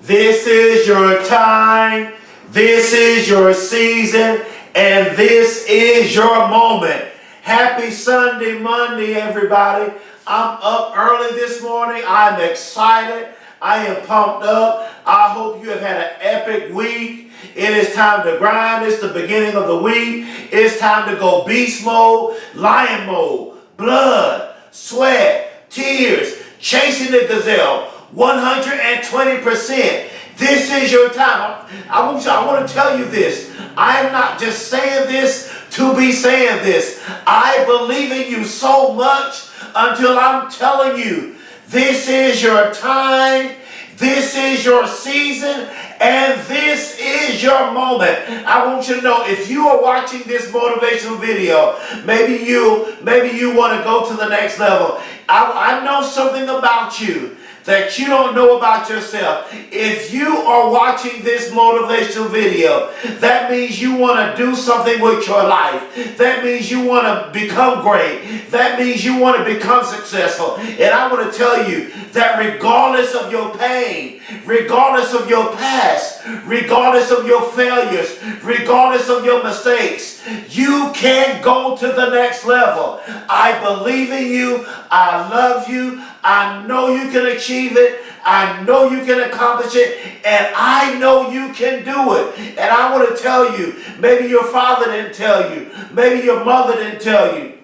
This is your time, this is your season, and this is your moment. Happy Sunday, Monday, everybody. I'm up early this morning. I'm excited. I am pumped up. I hope you have had an epic week. It is time to grind. It's the beginning of the week. It's time to go beast mode, lion mode, blood, sweat, tears, chasing the gazelle, 120%. This is your time. I want to tell you this. I am not just saying this to be saying this. I believe in you so much until I'm telling you, this is your time, this is your season, and this is your moment. I want you to know, if you are watching this motivational video, maybe you want to go to the next level. I know something about you that you don't know about yourself. If you are watching this motivational video, that means you want to do something with your life. That means you want to become great. That means you want to become successful. And I want to tell you that regardless of your pain, regardless of your past, regardless of your failures, regardless of your mistakes, you can go to the next level. I believe in you. I love you. I know you can achieve it. I know you can accomplish it. And I know you can do it. And I want to tell you, maybe your father didn't tell you. Maybe your mother didn't tell you.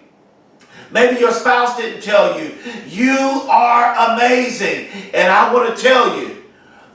Maybe your spouse didn't tell you. You are amazing. And I want to tell you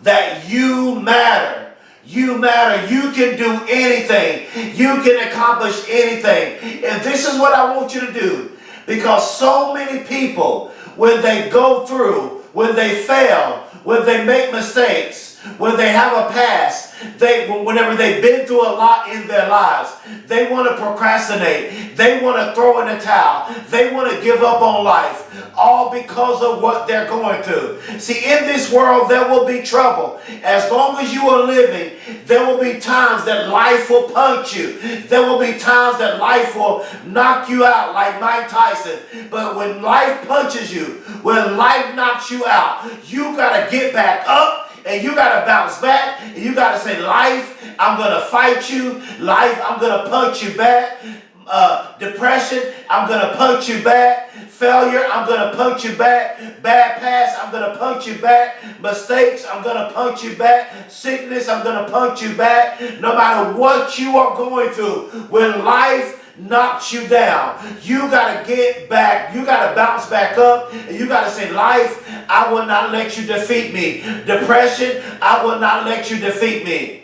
that you matter. You matter. You can do anything. You can accomplish anything. And this is what I want you to do. Because so many people, when they go through, when they fail, when they make mistakes, when they have a past, whenever they've been through a lot in their lives, they want to procrastinate. They want to throw in the towel. They want to give up on life, all because of what they're going through. See, in this world, there will be trouble. As long as you are living, there will be times that life will punch you. There will be times that life will knock you out like Mike Tyson. But when life punches you, when life knocks you out, you got to get back up. And you got to bounce back. And you got to say, life, I'm going to fight you. Life, I'm going to punch you back. Depression, I'm going to punch you back. Failure, I'm going to punch you back. Bad past, I'm going to punch you back. Mistakes, I'm going to punch you back. Sickness, I'm going to punch you back. No matter what you are going through, when life knocks you down, you got to get back. You got to bounce back up. And you got to say, life, I will not let you defeat me. Depression, I will not let you defeat me.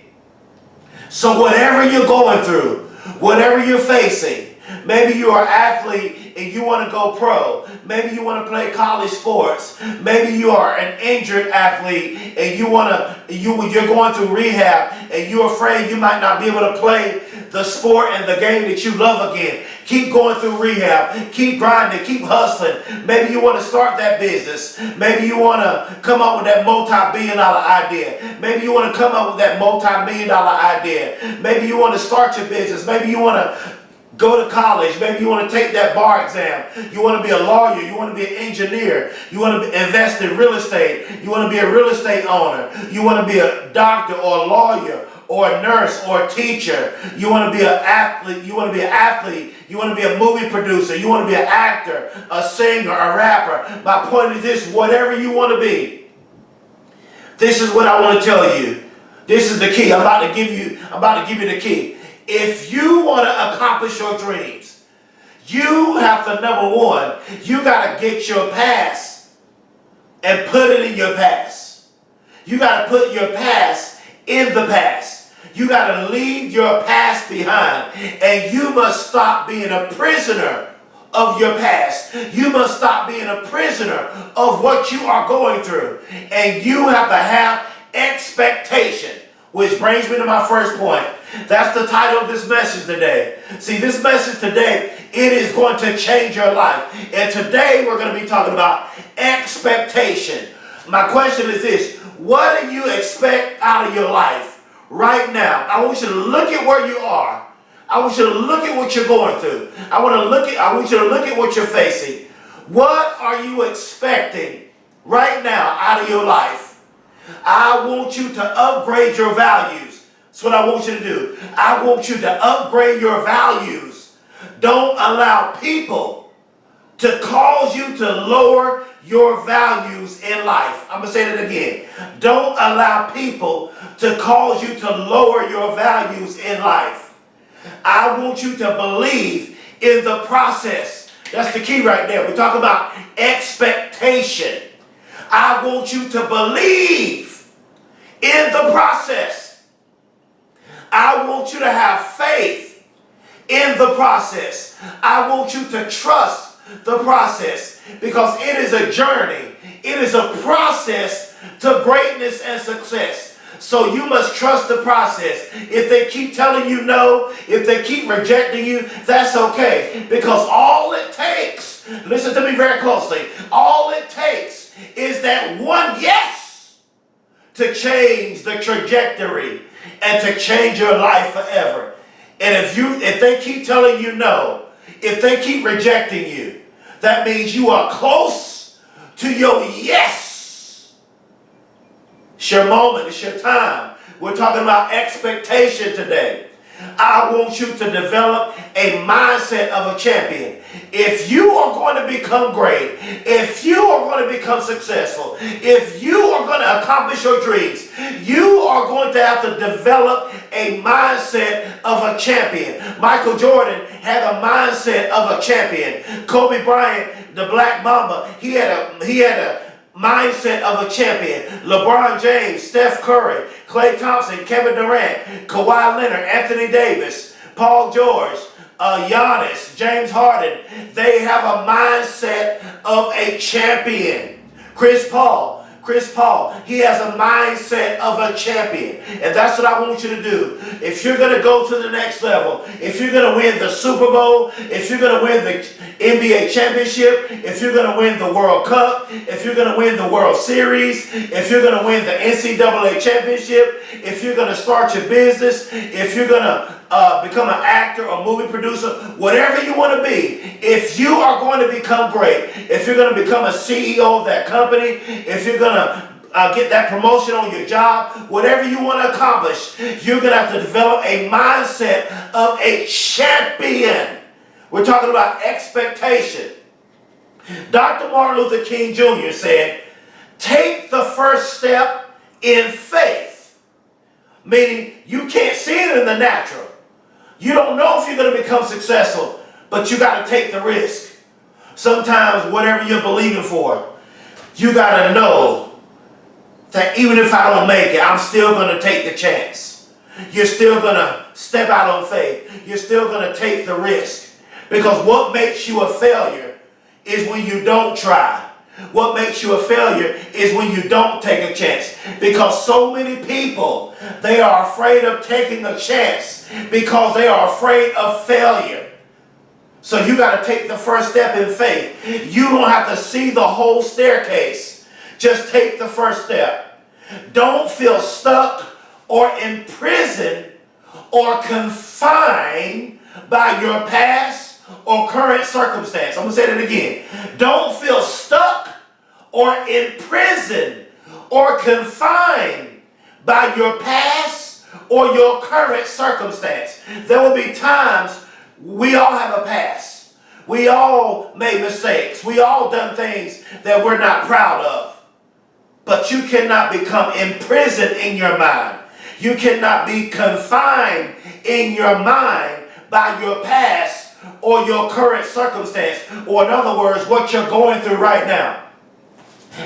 So whatever you're going through, whatever you're facing, maybe you're an athlete and you want to go pro. Maybe you want to play college sports. Maybe you are an injured athlete and you're going through rehab and you're afraid you might not be able to play the sport and the game that you love again. Keep going through rehab. Keep grinding. Keep hustling. Maybe you want to start that business. Maybe you want to come up with that multi-billion-dollar idea. Maybe you want to come up with that multi-million-dollar idea. Maybe you want to start your business. Maybe you want to go to college. Maybe you want to take that bar exam. You want to be a lawyer. You want to be an engineer. You want to invest in real estate. You want to be a real estate owner. You want to be a doctor or a lawyer or a nurse or a teacher. You want to be an athlete. You want to be an athlete. You want to be a movie producer. You want to be an actor, a singer, a rapper. My point is this: whatever you want to be, this is what I want to tell you. This is the key. I'm about to give you the key. If you want to accomplish your dreams, you have to, number one, you got to get your past and put it in your past. You got to put your past in the past. You got to leave your past behind. And you must stop being a prisoner of your past. You must stop being a prisoner of what you are going through. And you have to have expectation. Which brings me to my first point. That's the title of this message today. See, this message today, it is going to change your life. And today we're going to be talking about expectation. My question is this: what do you expect out of your life right now? I want you to look at where you are. I want you to look at what you're going through. I want you to look at what you're facing. What are you expecting right now out of your life? I want you to upgrade your values. That's what I want you to do. I want you to upgrade your values. Don't allow people to cause you to lower your values in life. I'm going to say that again. Don't allow people to cause you to lower your values in life. I want you to believe in the process. That's the key right there. We talk about expectation. I want you to believe in the process. I want you to have faith in the process. I want you to trust the process, because it is a journey. It is a process to greatness and success. So you must trust the process. If they keep telling you no, if they keep rejecting you, that's okay. Because all it takes, listen to me very closely, all it takes is that one yes to change the trajectory and to change your life forever. And if they keep telling you no, if they keep rejecting you, that means you are close to your yes. It's your moment. It's your time. We're talking about expectation today. I want you to develop a mindset of a champion. If you are going to become great, if you are going to become successful, if you are going to accomplish your dreams, you are going to have to develop a mindset of a champion. Michael Jordan had a mindset of a champion. Kobe Bryant, the Black Mamba, he had a mindset of a champion. LeBron James, Steph Curry, Klay Thompson, Kevin Durant, Kawhi Leonard, Anthony Davis, Paul George, Giannis, James Harden. They have a mindset of a champion. Chris Paul, he has a mindset of a champion. And that's what I want you to do. If you're going to go to the next level, if you're going to win the Super Bowl, if you're going to win the NBA championship, if you're going to win the World Cup, if you're going to win the World Series, if you're going to win the NCAA championship, if you're going to start your business, if you're going to become an actor or movie producer, whatever you want to be, if you are going to become great, if you're going to become a CEO of that company, if you're going to get that promotion on your job, whatever you want to accomplish, you're going to have to develop a mindset of a champion. We're talking about expectation. Dr. Martin Luther King Jr. said, take the first step in faith. Meaning you can't see it in the natural. You don't know if you're going to become successful, but you got to take the risk. Sometimes whatever you're believing for, you got to know that even if I don't make it, I'm still going to take the chance. You're still going to step out on faith. You're still going to take the risk. Because what makes you a failure is when you don't try. What makes you a failure is when you don't take a chance. Because so many people, they are afraid of taking a chance because they are afraid of failure. So you got to take the first step in faith. You don't have to see the whole staircase. Just take the first step. Don't feel stuck or imprisoned or confined by your past or current circumstance. I'm going to say that again. Don't feel stuck or imprisoned or confined by your past or your current circumstance. There will be times we all have a past. We all made mistakes. We all done things that we're not proud of. But you cannot become imprisoned in your mind. You cannot be confined in your mind by your past or your current circumstance, or in other words, what you're going through right now.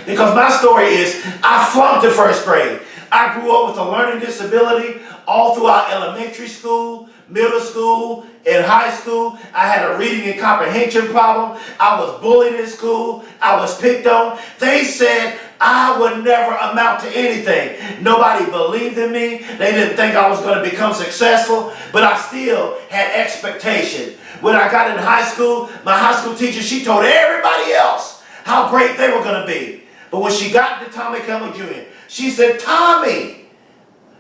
Because my story is, I flunked the first grade. I grew up with a learning disability all throughout elementary school, middle school, and high school. I had a reading and comprehension problem. I was bullied in school. I was picked on. They said I would never amount to anything. Nobody believed in me. They didn't think I was going to become successful, but I still had expectation. When I got in high school, my high school teacher, she told everybody else how great they were going to be. But when she got to Tommy Campbell Jr., she said, Tommy,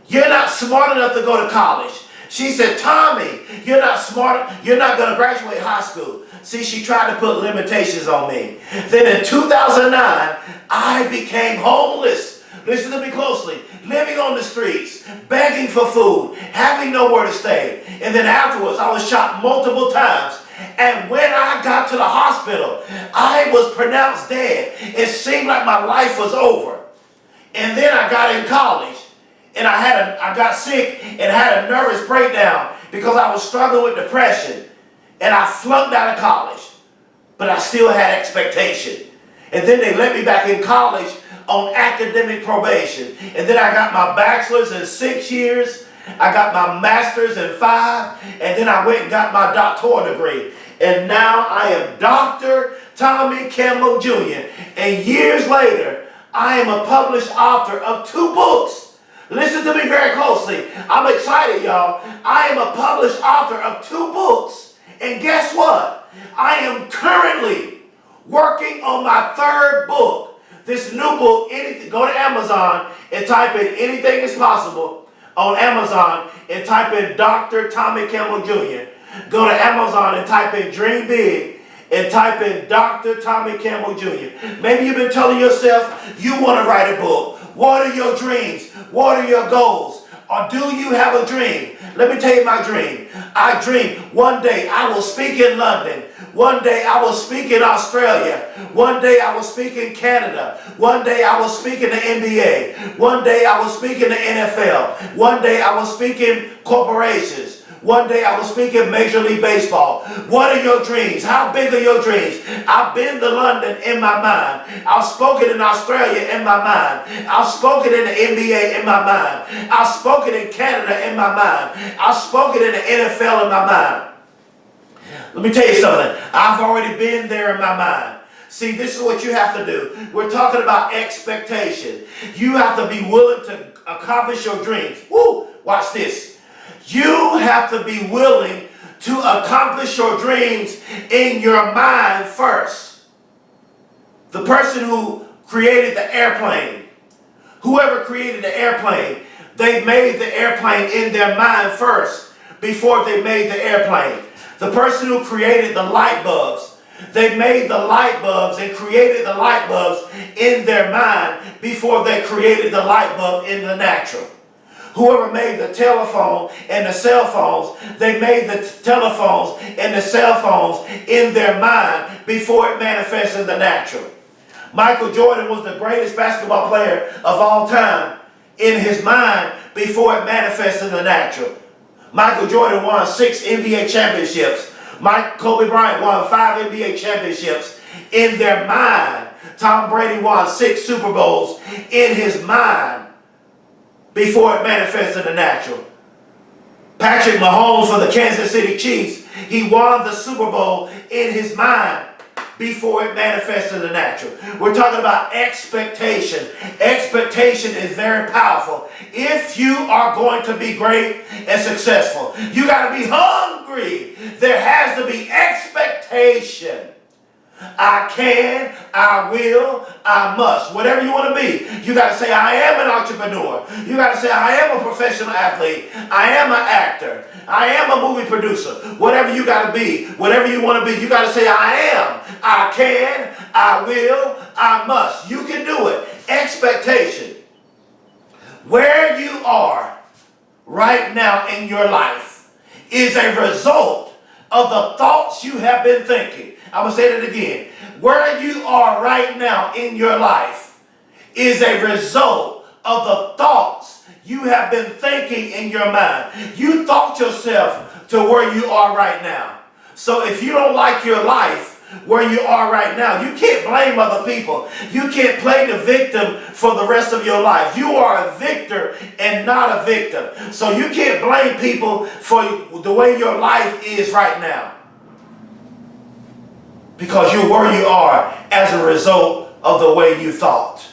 you're not smart enough to go to college. She said, Tommy, you're not smart, you're not going to graduate high school. See, she tried to put limitations on me. Then in 2009, I became homeless listen to me closely, living on the streets, begging for food, having nowhere to stay. And then afterwards, I was shot multiple times. And when I got to the hospital, I was pronounced dead. It seemed like my life was over. And then I got in college, and I got sick and had a nervous breakdown because I was struggling with depression. And I flunked out of college, but I still had expectation. And then they let me back in college on academic probation. And then I got my bachelor's in 6 years. I got my master's in 5. And then I went and got my doctoral degree. And now I am Dr. Tommy Campbell Jr. And years later, I am a published author of 2 books. Listen to me very closely. I'm excited, y'all. I am a published author of 2 books. And guess what? I am currently working on my 3rd book. This new book, go to Amazon and type in Anything is Possible on Amazon and type in Dr. Tommy Campbell Jr. Go to Amazon and type in Dream Big and type in Dr. Tommy Campbell Jr. Maybe you've been telling yourself you want to write a book. What are your dreams? What are your goals? Or do you have a dream? Let me tell you my dream. I dream one day I will speak in London. One day I will speak in Australia. One day I will speak in Canada. One day I will speak in the NBA. One day I will speak in the NFL. One day I will speak in corporations. One day I will speak in Major League Baseball. What are your dreams? How big are your dreams? I've been to London in my mind. I've spoken in Australia in my mind. I've spoken in the NBA in my mind. I've spoken in Canada in my mind. I've spoken in the NFL in my mind. Let me tell you something. I've already been there in my mind. See, this is what you have to do. We're talking about expectation. You have to be willing to accomplish your dreams. Woo! Watch this. You have to be willing to accomplish your dreams in your mind first. The person who created the airplane, whoever created the airplane, they made the airplane in their mind first before they made the airplane. The person who created the light bulbs, they made the light bulbs and created the light bulbs in their mind before they created the light bulb in the natural. Whoever made the telephone and the cell phones, they made the telephones and the cell phones in their mind before it manifests in the natural. Michael Jordan was the greatest basketball player of all time in his mind before it manifests in the natural. Michael Jordan won 6 NBA championships. Kobe Bryant won 5 NBA championships in their mind. Tom Brady won 6 Super Bowls in his mind before it manifests in the natural. Patrick Mahomes for the Kansas City Chiefs, he won the Super Bowl in his mind before it manifests in the natural. We're talking about expectation. Expectation is very powerful. If you are going to be great and successful, you got to be hungry. There has to be expectation. I can, I will, I must. Whatever you want to be. You got to say, I am an entrepreneur. You got to say, I am a professional athlete. I am an actor. I am a movie producer. Whatever you got to be, whatever you want to be, you got to say, I am. I can, I will, I must. You can do it. Expectation. Where you are right now in your life is a result of the thoughts you have been thinking. I'm going to say that again. Where you are right now in your life is a result of the thoughts you have been thinking in your mind. You thought yourself to where you are right now. So if you don't like your life where you are right now, you can't blame other people. You can't play the victim for the rest of your life. You are a victor and not a victim. So you can't blame people for the way your life is right now, because you're where you are as a result of the way you thought.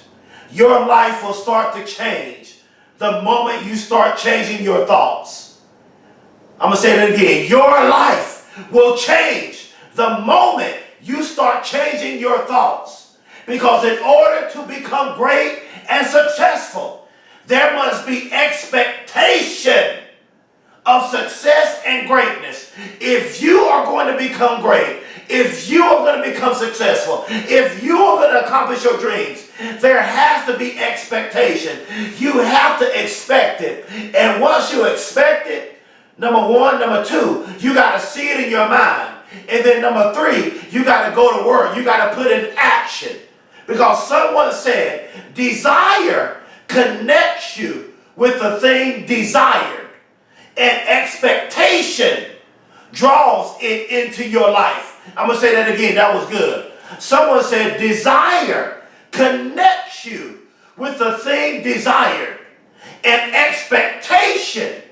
Your life will start to change the moment you start changing your thoughts. I'm going to say that again. Your life will change the moment you start changing your thoughts. Because in order to become great and successful, there must be expectation of success and greatness. If you are going to become great, if you are going to become successful, if you are going to accomplish your dreams, There has to be expectation. You have to expect it. And once you expect it, number one, number two, you got to see it in your mind. And then number three, you got to go to work. You got to put in action. Because someone said, desire connects you with the thing desired. And expectation draws it into your life. I'm going to say that again. That was good. Someone said, desire connects you with the thing desired. And expectation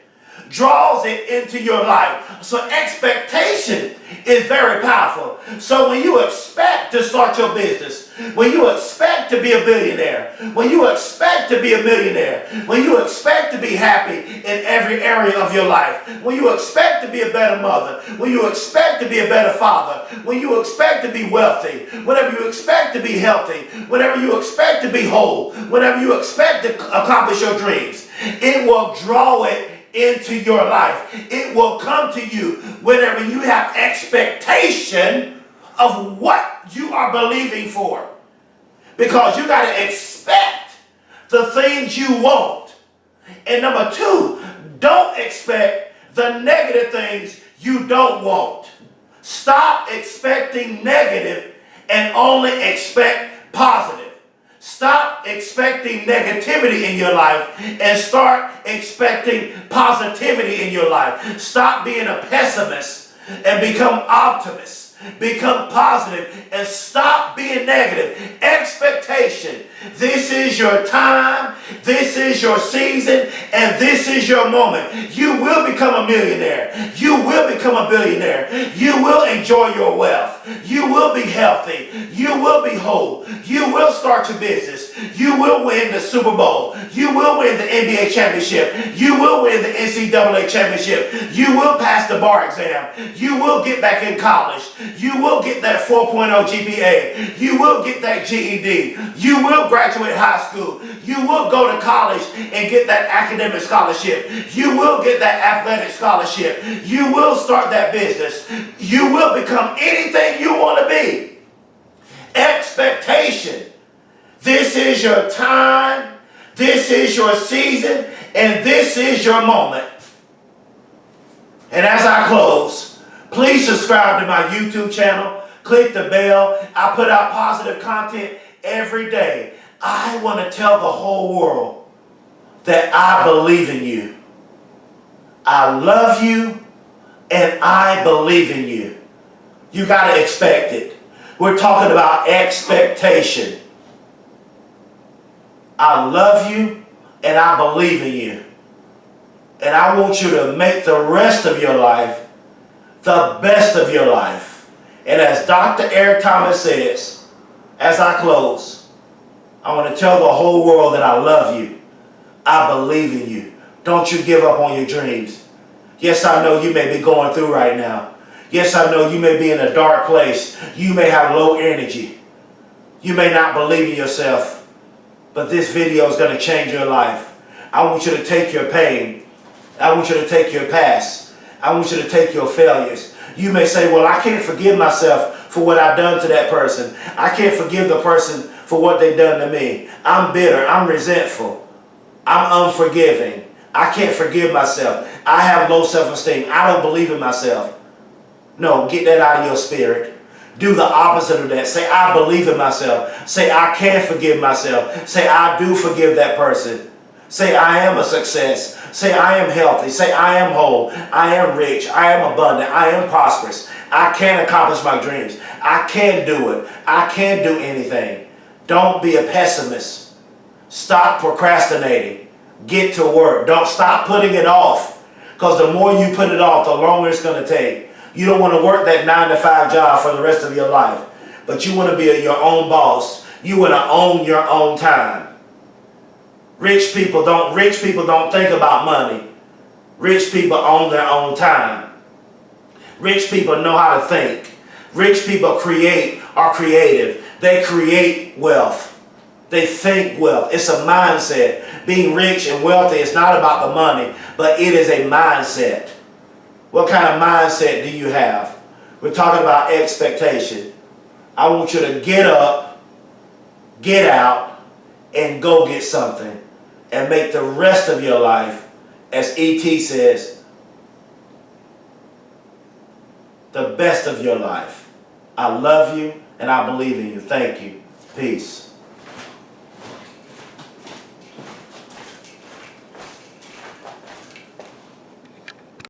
draws it into your life. So expectation is very powerful. So when you expect to start your business, when you expect to be a billionaire, when you expect to be a millionaire, when you expect to be happy in every area of your life, when you expect to be a better mother, when you expect to be a better father, when you expect to be wealthy, whenever you expect to be healthy, whenever you expect to be whole, whenever you expect to accomplish your dreams, it will draw it into your life. It will come to you whenever you have expectation of what you are believing for. Because you got to expect the things you want. And number two, don't expect the negative things you don't want. Stop expecting negative and only expect positive. Stop expecting negativity in your life and start expecting positivity in your life. Stop being a pessimist and become optimist. Become positive and stop being negative. Expectation. This is your time. This is your season. And this is your moment. You will become a millionaire. You will become a billionaire. You will enjoy your wealth. You will be healthy. You will be whole. You will start your business. You will win the Super Bowl. You will win the NBA championship. You will win the NCAA championship. You will pass the bar exam. You will get back in college. You will get that 4.0 GPA. You will get that GED. You will graduate high school. You will go to college and get that academic scholarship. You will get that athletic scholarship. You will start that business. You will become anything you want to be. Expectation. This is your time. This is your season. And this is your moment. And as I close, please subscribe to my YouTube channel. Click the bell. I put out positive content every day. I want to tell the whole world that I believe in you. I love you and I believe in you. You got to expect it. We're talking about expectation. I love you and I believe in you. And I want you to make the rest of your life the best of your life. And as Dr. Eric Thomas says, as I close, I want to tell the whole world that I love you. I believe in you. Don't you give up on your dreams. Yes, I know you may be going through right now. Yes, I know you may be in a dark place. You may have low energy. You may not believe in yourself. But this video is going to change your life. I want you to take your pain. I want you to take your past. I want you to take your failures. You may say, well, I can't forgive myself for what I've done to that person. I can't forgive the person for what they've done to me. I'm bitter. I'm resentful. I'm unforgiving. I can't forgive myself. I have low self-esteem. I don't believe in myself. No, get that out of your spirit. Do the opposite of that. Say, I believe in myself. Say, I can forgive myself. Say, I do forgive that person. Say, I am a success. Say, I am healthy. Say, I am whole. I am rich. I am abundant. I am prosperous. I can accomplish my dreams. I can do it. I can do anything. Don't be a pessimist. Stop procrastinating. Get to work. Don't stop putting it off. Because the more you put it off, the longer it's going to take. You don't want to work that 9-to-5 job for the rest of your life. But you want to be your own boss. You want to own your own time. Rich people don't think about money. Rich people own their own time. Rich people know how to think. Rich people are creative. They create wealth. They think wealth. It's a mindset. Being rich and wealthy is not about the money, but it is a mindset. What kind of mindset do you have? We're talking about expectation. I want you to get up, get out, and go get something and make the rest of your life, as E.T. says, the best of your life. I love you and I believe in you. Thank you. Peace.